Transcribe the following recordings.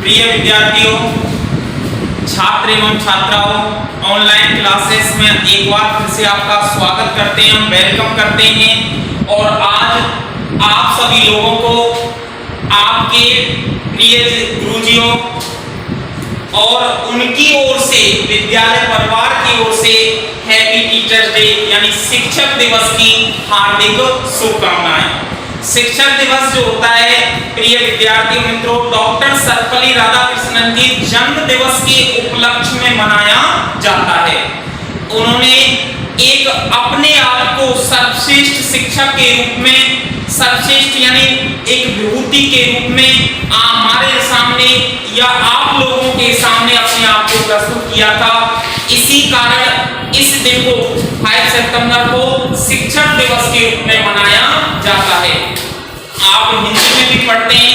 प्रिय विद्यार्थियों, छात्र एवं छात्राओं, ऑनलाइन क्लासेस में एक बार फिर से आपका स्वागत करते हैं, वेलकम करते हैं। और आज आप सभी लोगों को आपके प्रिय गुरुजियों और उनकी ओर से, विद्यालय परिवार की ओर से हैप्पी टीचर्स डे यानी शिक्षक दिवस की हार्दिक शुभकामनाएं। शिक्षक दिवस जो होता है प्रिय विद्यार्थियों मित्रों, डॉक्टर सर्वपल्ली राधाकृष्णन के जन्म दिवस के उपलक्ष्य में मनाया जाता है। उन्होंने एक अपने आप को सर्वश्रेष्ठ शिक्षक के रूप में, सर्वश्रेष्ठ यानी एक विभूति के रूप में हमारे सामने या आप लोगों के सामने अपने आप को प्रस्तुत किया था। इसी कारण इस दिन को 5 सितंबर को शिक्षक दिवस के रूप में मनाया जाता है। आप हिंदी में भी पढ़ते हैं,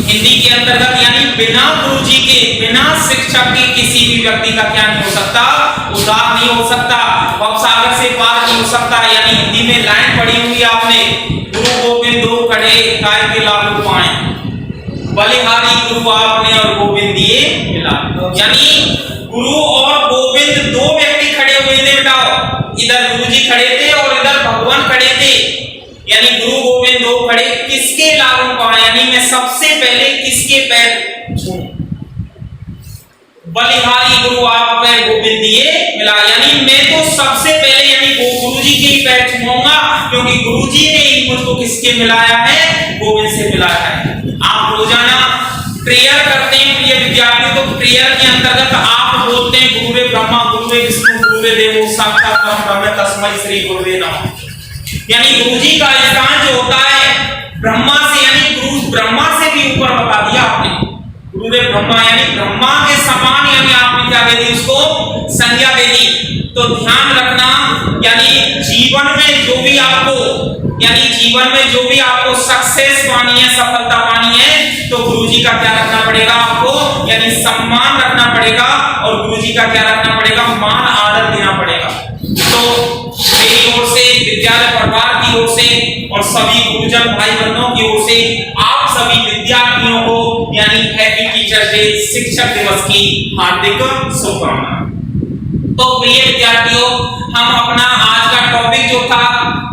हिंदी के अंतर्गत यानी बिना गुरुजी के, बिना शिक्षक के किसी भी व्यक्ति का क्या नहीं हो सकता, उद्धार नहीं हो सकता, भवसागर से पार नहीं हो सकता। यानी हिंदी में लाइन पढ़ी होंगी आपने, गुरु गोविंद दो खड़े काय के लागू पाए, बलिहारी गुरु आपने और गोविंद दिए मिला। यानी गुरु और गोविंद दो व्यक्ति खड़े हुए थे बेटाओ, इधर गुरुजी खड़े थे और इधर भगवान खड़े थे। यानी गुरु गोविंद दो खड़े, किसके लागू पाए यानी मैं सबसे पहले किसके पैर छूऊं, बलिहारी गुरु आप पैर गोविंद दिए मिला। यानी मैं तो सबसे पहले यानी गुरुजी के ही पैर छूऊंगा, क्योंकि गुरुजी ने ही मुझको किसके मिलाया है, गोविंद से मिलाया है। आप रोजाना प्रेयर करते हैं प्रिय विद्यार्थियों, तो प्रेयर के अंतर्गत आप बोलते हैं गुरुवे ब्रह्मा गुरुवे विष्णु गुरुवे देवो साक्षात ब्रह्म तस्मै श्री गुरुवे नमः। यानी गुरुजी का स्थान जो होता है ब्रह्मा से, यानी गुरु ब्रह्मा से भी ऊपर बता दिया आपने, गुरुदेव ब्रह्मा यानी ब्रह्मा के समान, यानी आपने क्या दे दी उसको संज्ञा दे दी। तो ध्यान रखना, यानी जीवन में जो भी आपको, यानी जीवन में जो भी आपको सक्सेस पानी है, सफलता पानी है, तो गुरुजी का क्या रखना पड़ेगा आपको, यानी सम्मान रखना पड़ेगा और गुरुजी का क्या रखना पड़ेगा, मान आदर देना पड़ेगा। तो मेरी ओर से, विद्यालय परिवार की ओर से और सभी गुरुजन भाई बहनों की ओर से आप सभी विद्यार्थियों को यानी हैप्पी टीचर्स डे, शिक्षक दिवस की हार्दिक शुभकामनाएं। तो प्रिय विद्यार्थियों, हम अपना आज का टॉपिक जो था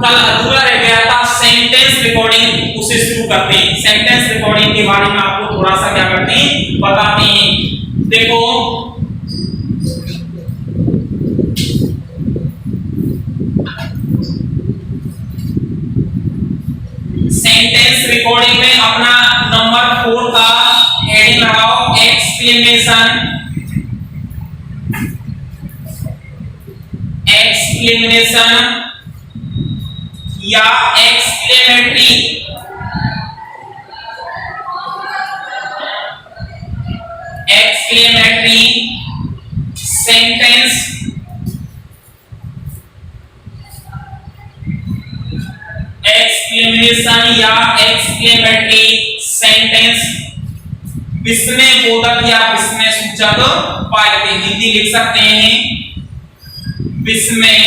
कल अधूरा रह गया था, सेंटेंस रिकॉर्डिंग, उसे शुरू करते हैं। सेंटेंस रिकॉर्डिंग के बारे में आपको थोड़ा सा क्या करते हैं, बताते हैं। देखो सेंटेंस रिकॉर्डिंग में अपना नंबर 4 का हेडिंग लगाओ, एक्सप्लेनेशन, एक्सप्लेनेशन या एक्सप्लेनेटरी, एक्सप्लेनेटरी सेंटेंस, एक्सप्लेनेशन या एक्सप्लेनेटरी सेंटेंस, विस्मय बोधक या विस्मय सूचक वाक्य। हिंदी लिख सकते हैं विस्मय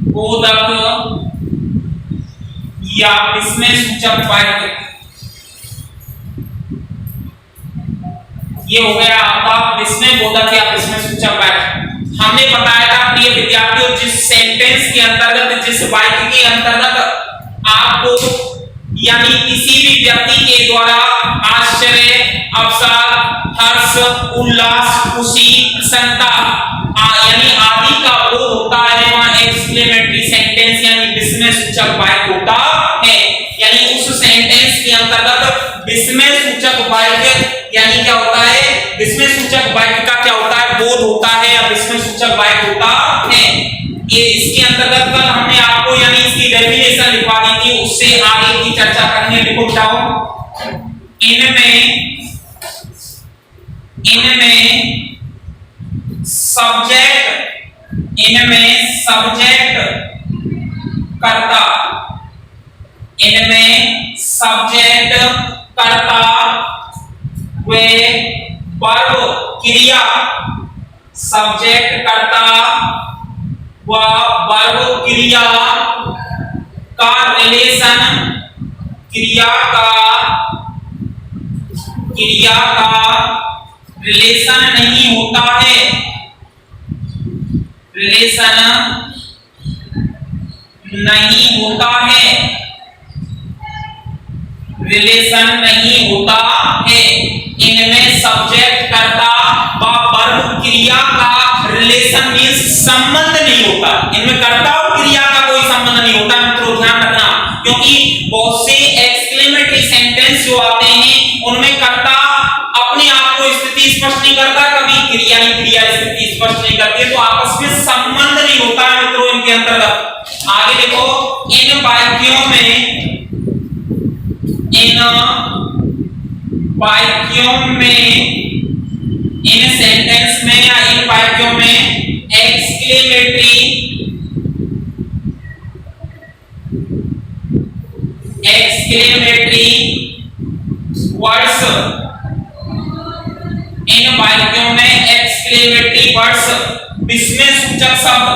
बोधक या विस्मय सूचक वाक्य। ये हो गया आपका विस्मय बोधक या विस्मय सूचक वाक्य। हमने बताया था प्रिय विद्यार्थियों, जिस सेंटेंस के अंतर्गत, जिस वाक्य के अंतर्गत आपको यानी किसी भी व्यक्ति के द्वारा आश्चर्य, अवसाद, हर्ष, उल्लास, खुशी, प्रसन्नता यानी आदि का बोध होता है, वहां एक्सक्लेमेटरी सेंटेंस यानी विस्मय सूचक वाक्य होता है। यानी उस सेंटेंस के अंतर्गत विस्मय सूचक वाक्य यानी क्या होता है, विस्मय सूचक वाक्य का क्या होता है, बोध होता है या विस्मय सूचक वाक्य होता है। ये इसके अंतर्गत कल हमने आपको यानी इसकी डेफिनेशन लिखवा दी थी, उससे आगे की चर्चा करने लिखो बताओ। इनमें सब्जेक्ट कर्ता, इनमें सब्जेक्ट कर्ता व वर्ब क्रिया, सब्जेक्ट कर्ता व वर्ब क्रिया का रिलेशन, क्रिया का क्रिया का रिलेशन नहीं होता है, रिलेशन नहीं होता है, रिलेशन नहीं होता है। इनमें सब्जेक्ट कर्ता व वर्ब क्रिया का रिलेशन मींस संबंध नहीं होता, इनमें कर्ता और क्रिया का कोई संबंध नहीं होता। मित्रों ध्यान रखना, क्योंकि बहुत से एक्सक्लेमेटरी सेंटेंस जो आते हैं उनमें कर्ता अपने आप को स्थिति स्पष्ट नहीं करता, कभी क्रिया ही क्रिया स्थिति स्पष्ट नहीं करती, तो आपस में संबंध नहीं होता है मित्रों इनके अंतर्गत। आगे देखो, इन वाक्यों में इन सेंटेंस में या इन वाक्यों में एक्सक्लेमेटरी वर्ड्स, इन वाक्यों में एक्सक्लेमेटरी वर्ड्स, विस्मय सूचक शब्द,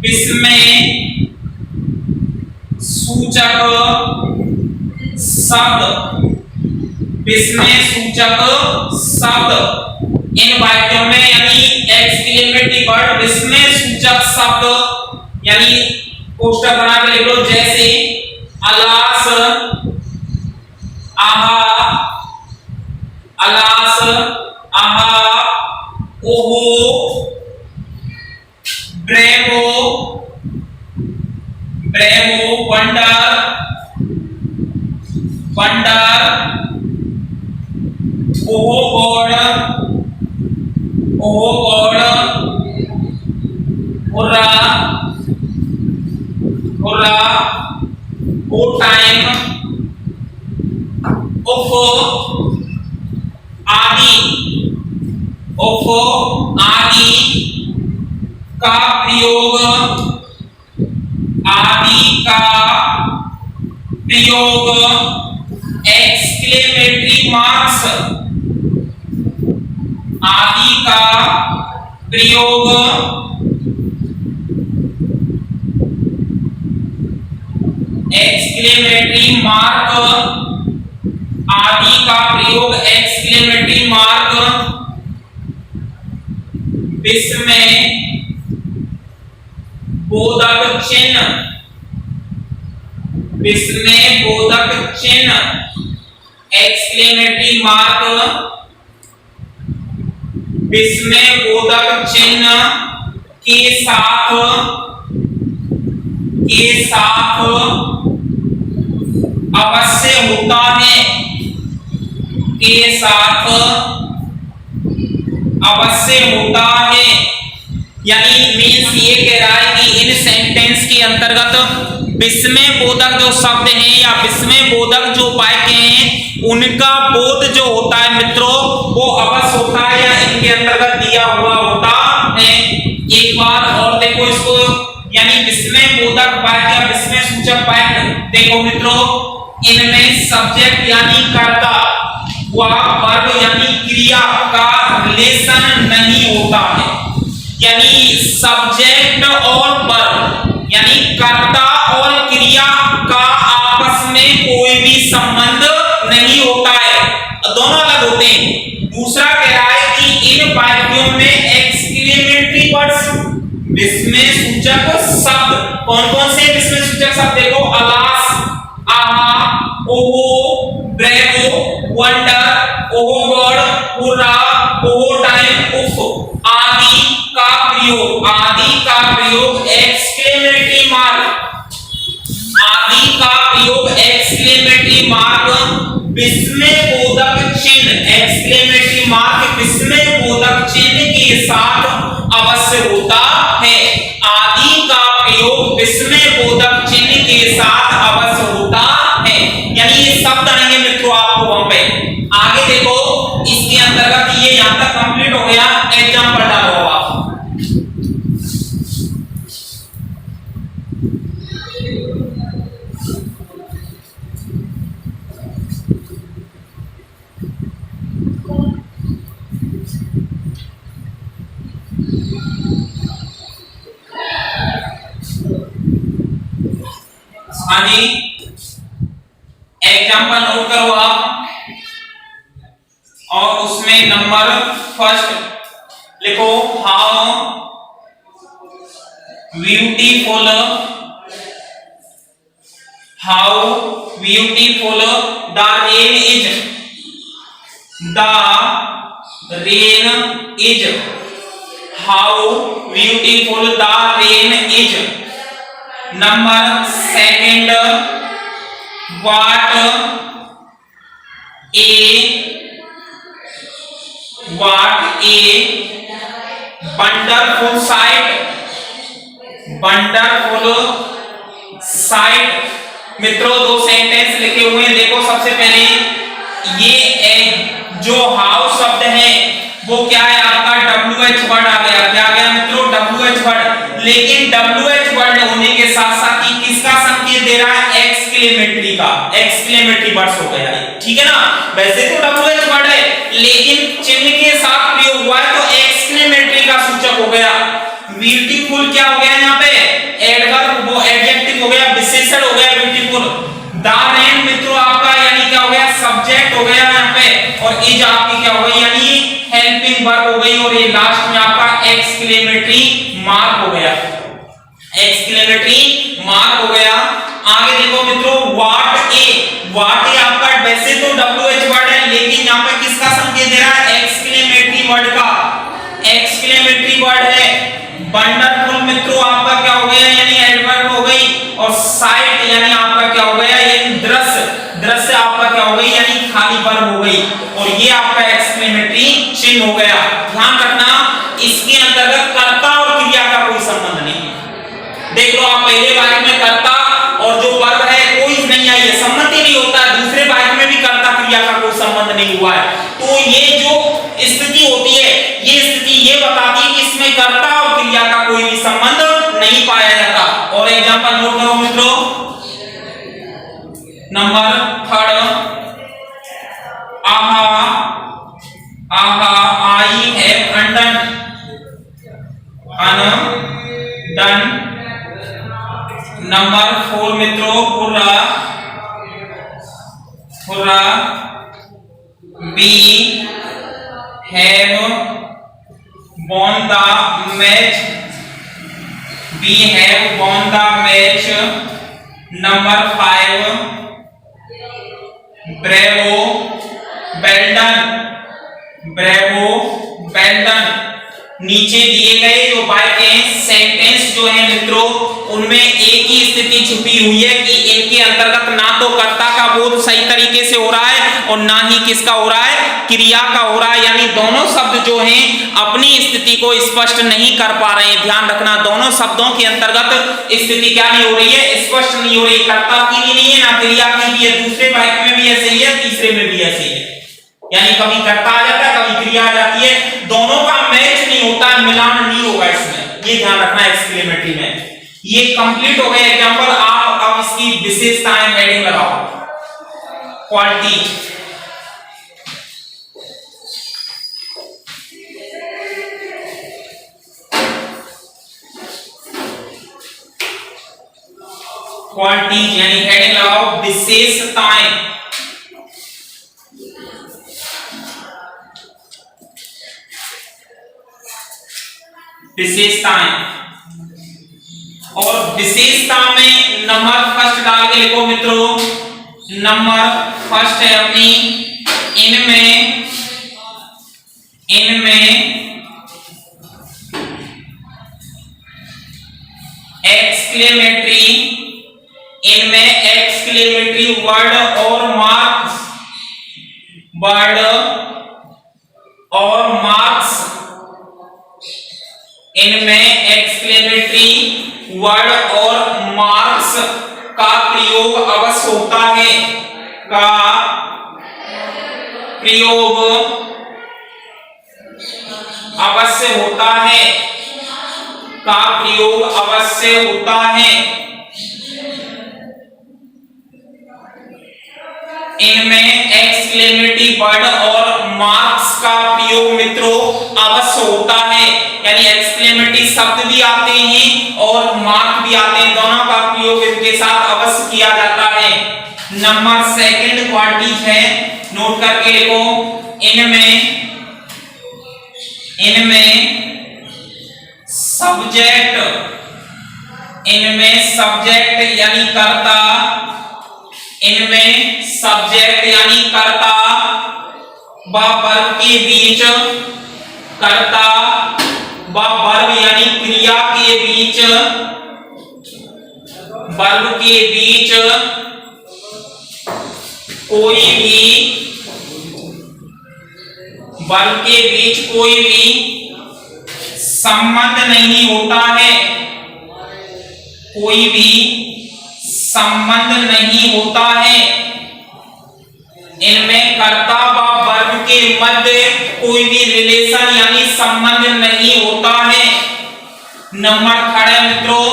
विस्मय सूचक शब्द, विस्मय सूचक शब्द इन वाक्यों में, यानी एक्सक्लेमेटरी वर्ड विस्मय सूचक शब्द, यानी पोस्टर बना के लिख लो, जैसे अलास, आहा, अलास, आहा, ओहो, ब्रेवो, ब्रेवो, वंडर, वंडर, ओहो गॉड, ओहो गॉड, हुर्रा, हुर्रा, ओ टाइम, ओफो आदि, ओफो आदि का प्रयोग, आदि का प्रयोग एक्सक्लेमेटरी मार्क्स, आदि का प्रयोग एक्सक्लेमेटरी मार्क, आदि का प्रयोग एक्सक्लेमेटरी मार्क, विस्मय बोधक चिन्ह, विस्मय बोधक चिन्ह, एक्सक्लेमेटरी मार्क, विस्मय बोधक चिन्ह के साथ अवश्य होता है, के साथ अवश्य होता है। यानी मीन्स ये कह रहा है कि इन सेंटेंस के अंतर्गत विस्मय बोधक जो शब्द हैं या विस्मय बोधक जो वाक्य हैं उनका बोध जो होता है मित्रों वो अवश्य होता है या इनके अंतर्गत दिया हुआ होता है। एक बार और देखो इसको, यानी विस्मय बोधक वाक्य या विस्मय सूचक वाक्य, देखो मित्रों इनमें सब्जेक्ट यानी कर्ता व वर्ब यानी क्रिया का रिलेशन नहीं होता है, यानी सब्जेक्ट और वर्ब यानी कर्ता और क्रिया का आपस में कोई भी संबंध नहीं होता है, दोनों अलग होते हैं। दूसरा कह रहा है कि इन वाक्यों में एक्सक्लेमेटरी वर्ड्स विस्मय सूचक शब्द, कौन कौन से विस्मय सूचक शब्द, देखो अलास, आहा, ओहो, ब्रेवो, वंडर, ओहो गॉड, हुर्रा, ओहो टाइम, उफ आदि का प्रयोग, आदि का प्रयोग एक्सक्लेमेटरी मार्क, आदि का प्रयोग एक्सक्लेमेटरी मार्क, विस्मय बोधक चिन्ह, एक्सक्लेमेटरी मार्क विस्मय बोधक चिन्ह के साथ अवश्य होता है। आदि का प्रयोग विस्मय बोधक चिन्ह के साथ अवश्य होता है, यानी ये शब्द आएंगे मित्रों आपको वहां पे। आगे देखो इसके अंतर्गत ये यहां तक कंप्लीट हो गया, एग्जाम्पल डालो आप। हाँ जी, एग्जाम्पल नोट करो आप। और उसमें नंबर फर्स्ट लिखो, how beautiful, how beautiful the rain is, the rain is, how beautiful the rain is. Number second, what a wonderful site, wonderful site. मित्रों दो सेंटेंस लिखे हुए हैं, देखो सबसे पहले ये जो हाउ शब्द है वो क्या है आपका WH वर्ड आ गया, क्या आ गया मित्रों WH वर्ड, लेकिन WH वर्ड होने के साथ साथ ही किसका संकेत दे रहा है, एक्सक्लेमेटरी का, एक्सक्लेमेटरी वर्ड्स हो गया, ठीक है ना। वैसे तो WH वर्ड है लेकिन चिन्ह के साथ प्रयोग हुआ है तो एक्सक्लेमेटरी का सूचक हो गया। ब्यूटीफुल क्या हो गया यहाँ पे, एडवर्ब, वो एडजेक्टिव हो गया, विशेषण हो गया ब्यूटीफुल। द रेन मित्रों आपका यानी क्या हो गया, सब्जेक्ट हो गया यहाँ पे, और इज आपकी क्या हो गई यानी हेल्पिंग वर्ब हो गई, और ये लास्ट में आपका एक्सक्लेमेटरी मार्क हो गया, एक्सक्लेमेटरी मार्क हो गया। आगे देखो मित्रों, व्हाट ए आपका वैसे तो WH वर्ड है लेकिन यहाँ पे किसका संकेत दे रहा है, एक्सक्लेमेटरी वर्ड का, एक्सक्लेमेटरी वर्ड है। वंडरफुल मित्रों आपका क्या हो गया यानी एडवर्ब हो गई, और साइट यानी आपका क्या हो गया, ये दृश्य, दृश्य आपका क्या हो गई यानी खाली वर्ब हो गई, और ये आपका एक्सक्लेमेटरी चिन्ह हो गया। ध्यान रखना इसके अंतर्गत कर्ता और क्रिया का कोई संबंध नहीं है। देख लो आप पहले वाक्य में कर्ता और जो वर्ब है कोई नहीं आई है, संबंध ही नहीं होता है, दूसरे वाक्य में भी कर्ता क्रिया का कोई संबंध नहीं हुआ है। तो ये जो स्थिति होती है, ये स्थिति ये बताती है कि इसमें कर्ता और क्रिया का कोई भी संबंध नहीं पाया जाता। और एग्जांपल नोट करो मित्रों, number third, I have undone, undone. Number 4 मित्रों, hurrah, we have won the match, we have won the match. Number 5, bravo, well done, bravo, well done। नीचे दिए गए जो वाक्य सेंटेंस जो है मित्रों उनमें एक ही स्थिति छुपी हुई है कि इनके अंतर्गत ना तो कर्ता का बोध सही तरीके से हो रहा है और ना ही किसका हो रहा है, क्रिया का हो रहा है, यानी दोनों शब्द जो हैं अपनी स्थिति को स्पष्ट नहीं कर पा रहे हैं। ध्यान रखना दोनों शब्दों के अंतर्गत स्थिति क्या नहीं हो रही है, स्पष्ट नहीं हो रही, कर्ता की भी नहीं है ना क्रिया की भी है। दूसरे वाक्य में भी ऐसे ही है, तीसरे में भी ऐसे ही है, यानी कभी कर्ता आ जाता है कभी क्रिया आ जाती है, दोनों का मैच नहीं होता है, मिलान नहीं होगा इसमें, ये ध्यान रखना एक्सक्लेमेटरी में। ये कंप्लीट हो गए एग्जांपल। आप अब इसकी विशेषताएं हेडिंग लगाओ, क्वालिटी, क्वालिटी यानी हेडिंग लगाओ विशेषताएं। विशेषताएं, और विशेषता में नंबर फर्स्ट डाल के लिखो मित्रों, नंबर फर्स्ट है अपनी इनमें एक्सक्लेमेटरी, इनमें एक्सक्लेमेटरी वर्ड और मार्क्स, वर्ड और मार्क्स, इनमें एक्सक्लेमेटरी वर्ड और मार्क्स का प्रयोग अवश्य होता है, का प्रयोग अवश्य होता है, का प्रयोग अवश्य होता है। इनमें एक्सक्लेमेटरी वर्ड और मार्क्स का प्रयोग मित्रों अवश्य होता है, यानी एक्सक्लेमेटरी शब्द भी आते हैं और मार्क भी आते हैं, दोनों का प्रयोग इनके साथ अवश्य किया जाता है। नंबर सेकंड क्वालिटी है, नोट करके लिखो, इनमें सब्जेक्ट यानी कर्ता, इनमें सब्जेक्ट यानी कर्ता व वर्ब के बीच, कर्ता व वर्ब यानी क्रिया के बीच, वर्ब के बीच कोई भी संबंध नहीं होता है, कोई भी संबंध नहीं होता है। इनमें कर्ता व वर्ब के मध्य कोई भी रिलेशन यानी संबंध नहीं होता है। नंबर 3 है मित्रों,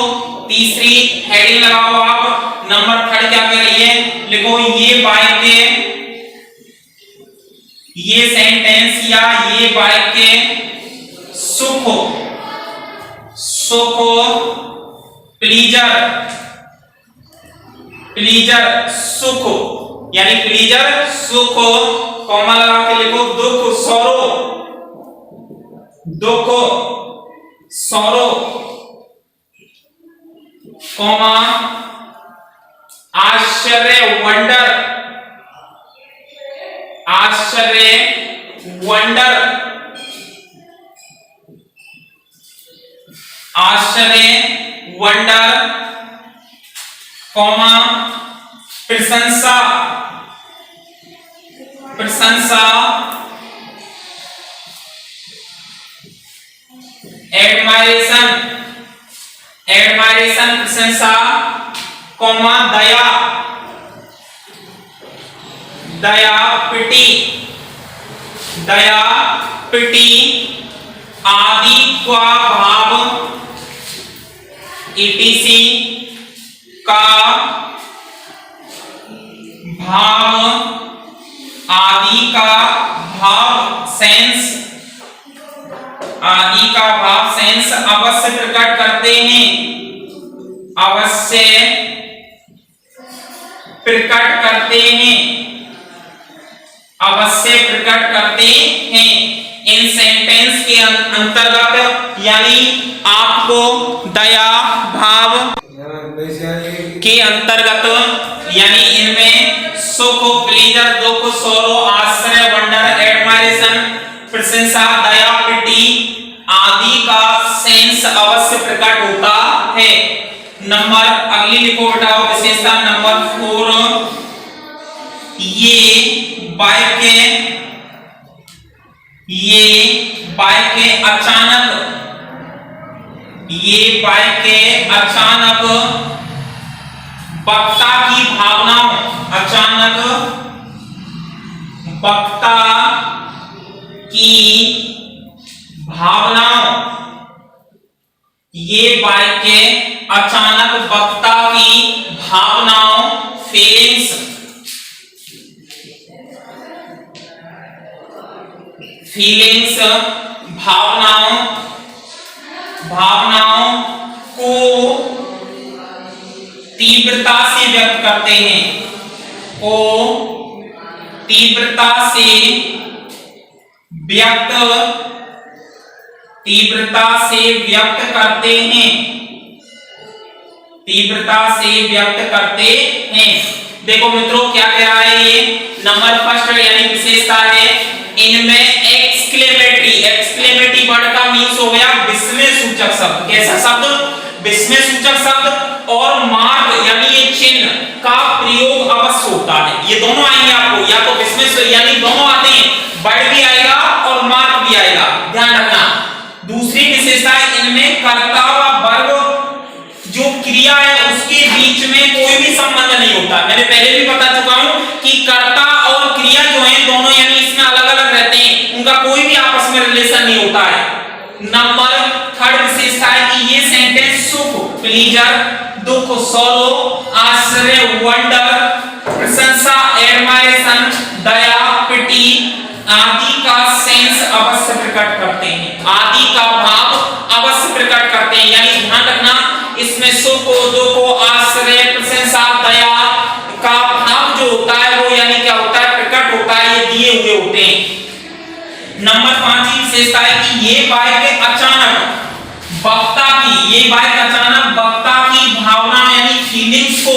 तीसरी हेडिंग लगाओ आप। नंबर 3 क्या कह रही है, लिखो ये वाक्य, ये सेंटेंस या ये वाक्य सुख प्लीजर सुख यानी प्लीजर सुख, कॉमा लगा के लिखो दुख सौरो, कॉमा आश्चर्य वंडर, कॉमा प्रशंसा, एडमायरेशन प्रशंसा, कॉमा दया पिटी आदि का भाव, etc का भाव, आदि का भाव सेंस अवश्य प्रकट करते हैं, इन सेंटेंस के अंतर्गत यानी आपको दया भाव के अंतर्गत यानी इनमें सुख, प्लीजर, दुख, सौरो, आश्चर्य, वंडर, एडमायरेशन, प्रशंसा, दया, पिटी आदि का सेंस अवश्य प्रकट होता है। नंबर अगली लिखो बेटा विशेषता नंबर 4, ये वाक्य अचानक वक्ता की भावनाओं, ये वाक्य अचानक वक्ता की भावनाओं, फीलिंग्स भावनाओं को तीव्रता से व्यक्त करते हैं, तीव्रता से व्यक्त करते हैं। देखो मित्रों क्या कह रहा है ये, नंबर 1 यानी विशेषता है, इनमें एक्सक्लेमेटरी वर्ड का मीन्स हो गया विस्मय सूचक शब्द। कैसा शब्द? विस्मय सूचक शब्द। और मार्क यानी ये चिन्ह का प्रयोग अवश्य होता है। ये दोनों आएंगे आपको, या तो विस्मय यानी दोनों आते हैं, वर्ड भी आएगा और मार्क भी आएगा, ध्यान रखना। दूसरी विशेषता इनमें कर्ता व वर्ब जो क्रिया है उसके बीच में कोई भी संबंध नहीं होता। मैंने पहले भी बता चुका हूं कि कर्ता और क्रिया जो है दोनों यानी इसमें अलग अलग रहते हैं, उनका कोई भी आपस में रिलेशन नहीं होता है। नंबर 3 विशेषता है कि ये सेंटेंस सुख, प्लीजर, दुख, सौरो, आश्चर्य, वंडर, प्रशंसा, एडमायरेशन, दया, पिटी आदि का सेंस अवश्य प्रकट करते हैं, आदि का भाव अवश्य प्रकट करते हैं। यानी ध्यान रखना इसमें सुख, दुख, आश्चर्य, प्रशंसा, दया का भाव जो होता है वो यानी क्या होता है, प्रकट होता है, ये दिए हुए होते हैं। नंबर 5 की विशेषता है कि ये बाइक अचानक वक्ता की, ये बाइक अचानक वक्ता की भावना यानी फीलिंग्स को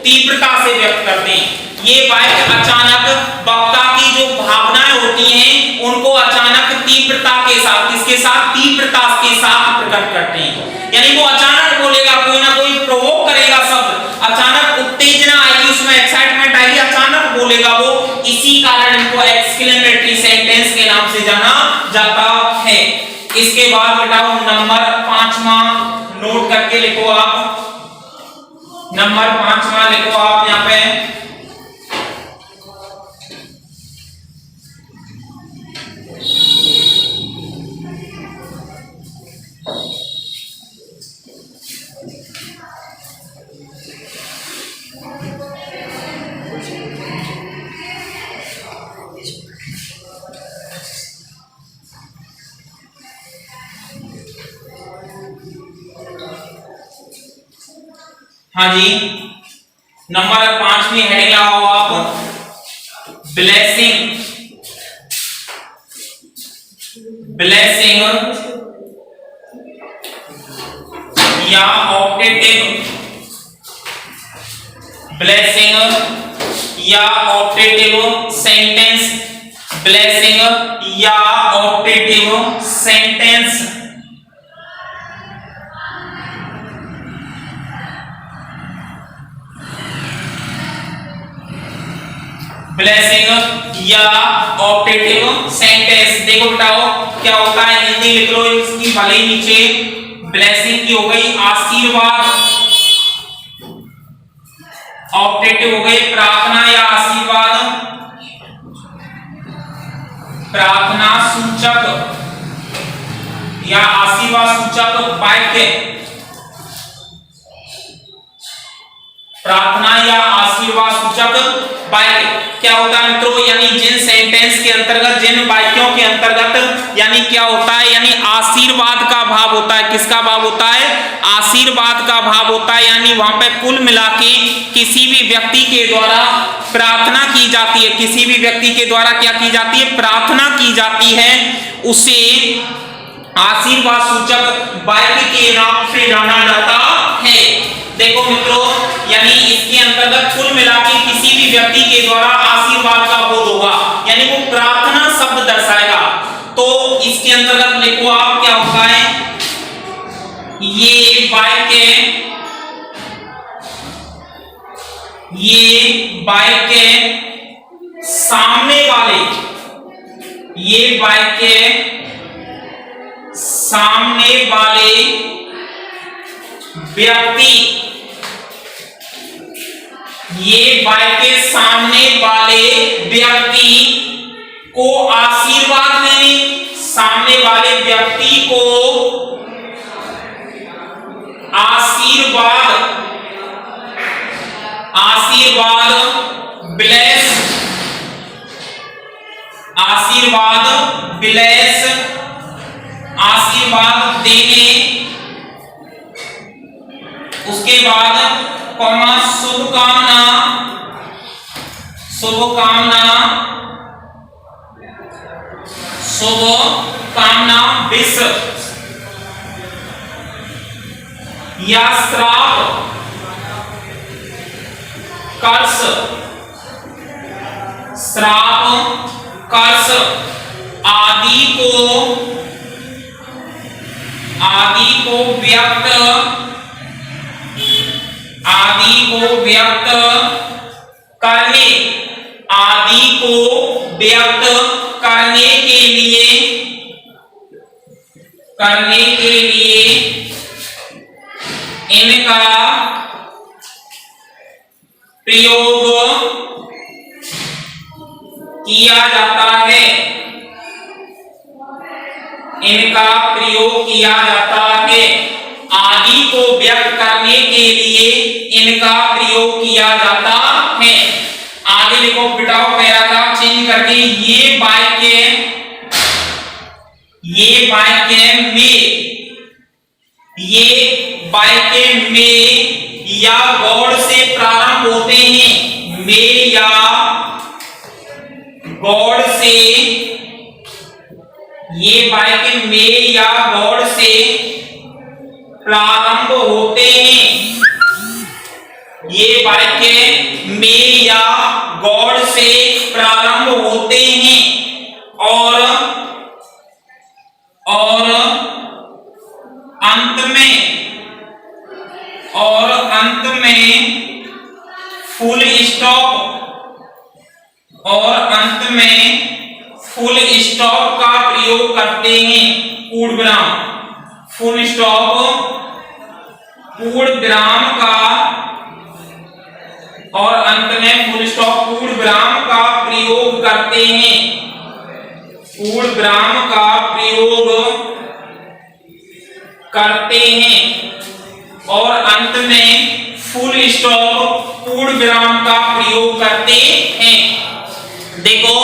तीव्रता से व्यक्त करते हैं। ये बाइक अचानक वक्ता की जो भावनाएं होती हैं उनको अचानक तीव्रता के साथ, किसके साथ, तीव्रता के साथ प्रकट करते हैं। यानी वो अचानक बोलेगा, कोई ना कोई प्रोवोक करेगा शब्द, अचानक उत्तेजना आएगी, उसमें एक्साइटमेंट आएगी, अचानक बोलेगा वो, इसी कारण इनको एक्सक्लेमेटरी सेंटेंस के नाम से जाना जाता है। इसके बाद बेटा नंबर 5वां नोट करके लिखो आप, नंबर 5वां लिखो आप यहाँ पे, हाँ जी, नंबर 5 में हेडिंग लगाओ आप, ब्लेसिंग, ब्लेसिंग या ऑप्टेटिव, ब्लेसिंग या ऑप्टेटिव सेंटेंस, ब्लेसिंग या ऑप्टेटिव सेंटेंस। ब्लेसिंग या ऑप्टेटिव सेंटेंस। देखो बताओ क्या होता है, हिंदी लिख लो इसकी भले ही नीचे, ब्लेसिंग की हो गई आशीर्वाद, ऑप्टेटिव हो गई प्रार्थना या आशीर्वाद, प्रार्थना सूचक या आशीर्वाद सूचक वाक्य, प्रार्थना या आशीर्वाद सूचक वाक्य क्या होता है मित्रों, यानी जिन सेंटेंस के अंतर्गत, जिन वाक्यों के अंतर्गत यानी क्या होता है, यानी आशीर्वाद का भाव होता है। किसका भाव होता है, आशीर्वाद का भाव होता है। यानी वहां पे कुल मिला के किसी भी व्यक्ति के द्वारा प्रार्थना की जाती है, किसी भी व्यक्ति के द्वारा क्या की जाती है, प्रार्थना की जाती है, उसे आशीर्वाद सूचक वाक्य के नाम से जाना जाता है। देखो मित्रों, यानी इसके अंतर्गत कुल मिला के किसी भी व्यक्ति के द्वारा आशीर्वाद का बोध होगा, यानी वो प्रार्थना शब्द दर्शाएगा। तो इसके अंतर्गत लिखो आप क्या होता है, ये वाक्य, ये वाक्य सामने वाले, ये वाक्य सामने वाले व्यक्ति, ये वाक्य सामने वाले व्यक्ति को आशीर्वाद देने, सामने वाले व्यक्ति को आशीर्वाद, आशीर्वाद ब्लेस, आशीर्वाद ब्लेस, आशीर्वाद देने, उसके बाद कॉमा शुभकामना, शुभकामना, शुभकामना विश या श्राप, कर्ष, श्राप, कर्ष आदि को व्यक्त, आदि को व्यक्त करने, आदि को व्यक्त करने के लिए, करने के लिए इनका प्रयोग किया जाता है, इनका प्रयोग किया जाता है। आदि को व्यक्त करने के लिए इनका प्रयोग किया जाता है। आगे लिखो बिटाओ पैराग्राफ चेंज करके, ये वाक्य में, ये वाक्य में या गॉड से प्रारंभ होते हैं, में या गॉड से ये वाक्य में या गॉड से प्रारंभ होते हैं। ये वाक्य में या गॉड से प्रारंभ होते हैं और अंत में फुल स्टॉप का प्रयोग करते हैं। पूर्णविराम, फुल स्टॉप, पूर्णविराम का और अंत में फुल स्टॉप पूर्णविराम का प्रयोग करते हैं। पूर्णविराम का प्रयोग करते हैं और अंत में फुल स्टॉप पूर्णविराम का प्रयोग करते हैं। देखो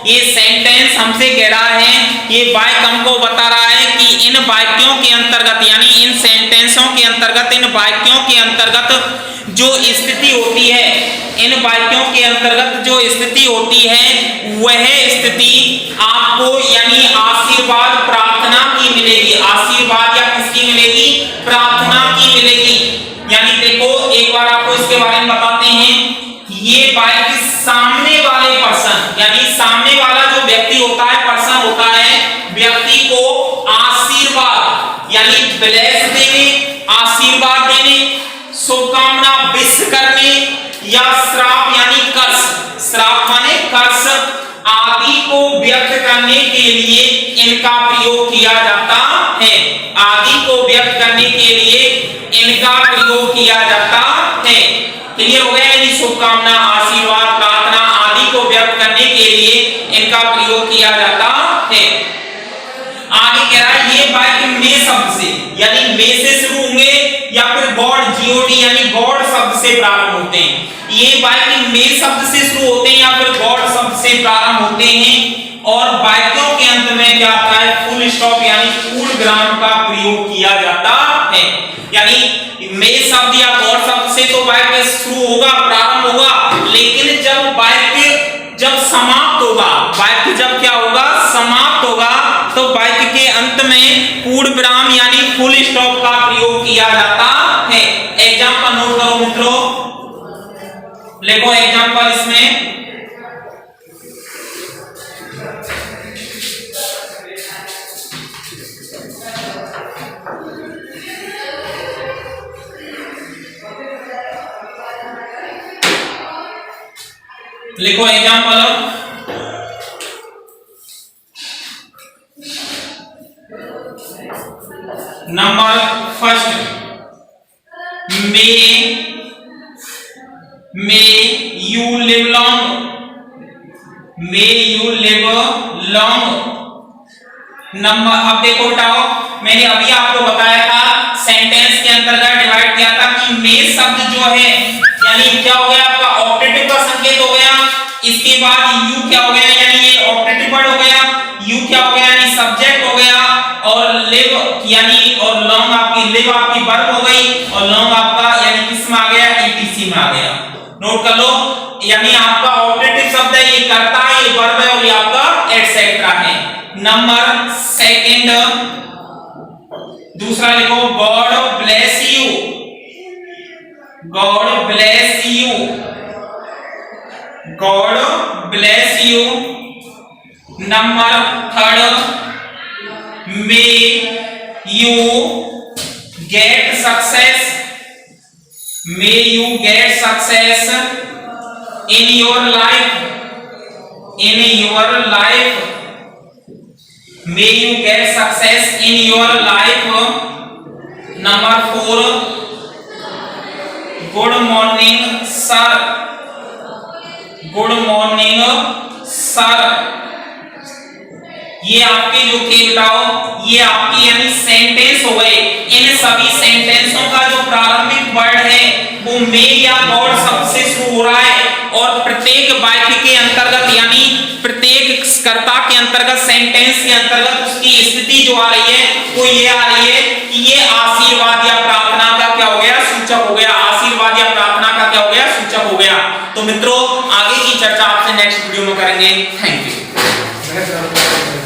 ये सेंटेंस हमसे कह रहा है, ये वाक्य हमको बता रहा है कि इन वाक्यों के अंतर्गत यानी इन सेंटेंसों के अंतर्गत, इन वाक्यों के अंतर्गत जो स्थिति होती है, इन वाक्यों के अंतर्गत जो स्थिति होती है वह स्थिति आपको यानी आशीर्वाद प्रार्थना की मिलेगी। आशीर्वाद या किसकी मिलेगी? प्रार्थना की मिलेगी। यानी देखो एक बार आपको इसके बारे में बताते हैं। ये वाक्य सामने वाले पर्सन यानी सामने वाला जो व्यक्ति होता है, पर्सन होता है, व्यक्ति को आशीर्वाद यानी ब्लेस देने, आशीर्वाद देने, शुभकामना विश करने या श्राप यानी कर्स, श्राप माने कर्स आदि को व्यक्त करने के लिए इनका प्रयोग किया जाता है। आदि को व्यक्त करने के लिए इनका प्रयोग किया जाता है। क्लियर हो गया? यानी शुभकामना, आशीर्वाद, प्रार्थना आदि को व्यक्त करने के लिए इनका प्रयोग किया जाता है। आगे कह रहा है ये वाक्य में शब्द से यानी में से शुरू होंगे या फिर गॉड, जीओडी यानी गॉड शब्द से प्रारंभ होते हैं। ये वाक्य में शब्द से शुरू होते हैं या फिर गॉड शब्द से प्रारंभ होते हैं और वाक्यों के अंत में क्या आता है? फुल स्टॉप यानी पूर्णविराम का प्रयोग किया जाता है। यानी में शब्द या गॉड शब्द से तो वाक्य शुरू होगा, प्रारंभ होगा, लेकिन जब वाक्य जब समाप्त होगा, वाक्य जब क्या होगा? समाप्त होगा, तो वाक्य के अंत में पूर्णविराम यानी फुल स्टॉप का प्रयोग किया जाता है। एग्जांपल नोट करो मित्रों, लिखो एग्जांपल इसमें। लिखो example. Number first, may you live long, may you live long। Number, अब देखो बेटाओ, मैंने अभी आपको बताया था सेंटेंस के अंतर्गत डिवाइड किया था कि may शब्द जो है यानी क्या हो गया आपका? ऑप्टेटिव का संकेत हो गया। इसके बाद यू क्या हो गया? यानी ये ऑप्टेटिव वर्ड हो गया। यू क्या हो गया? यानी सब्जेक्ट हो गया। और लिव यानी और लॉन्ग आपकी, लिव आपकी वर्ब हो गई और लॉन्ग आपका यानी किस में आ गया? ईटीसी में आ गया। नोट कर लो, यानी आपका ऑप्टेटिव शब्द है, ये करता है, ये वर्ब है और ये आपका एटसेट्रा है। नंबर सेकंड, दूसरा लिखो God bless you, God bless you, God bless you. Number third, may you get success, may you get success in your life, in your life, may you get success in your life. Number four, good morning sir, good morning sir. ये आपके जो थे बताओ, ये आपकी यानी sentence हो गए। इन सभी सेंटेंसों का जो प्रारंभिक वर्ड है वो मे या गॉड शब्द से शुरू हो रहा है और प्रत्येक वाक्य के अंतर्गत यानी प्रत्येक कर्ता के अंतर्गत, सेंटेंस के अंतर्गत उसकी स्थिति जो आ रही है वो ये आ रही है कि ये आशीर्वाद या प्रार्थना का क्या हो गया? सूचक हो गया। आशीर्वाद या प्रार्थना का क्या हो गया? सूचक हो गया। तो मित्रों आगे की चर्चा आपसे नेक्स्ट वीडियो में करेंगे। Thank you.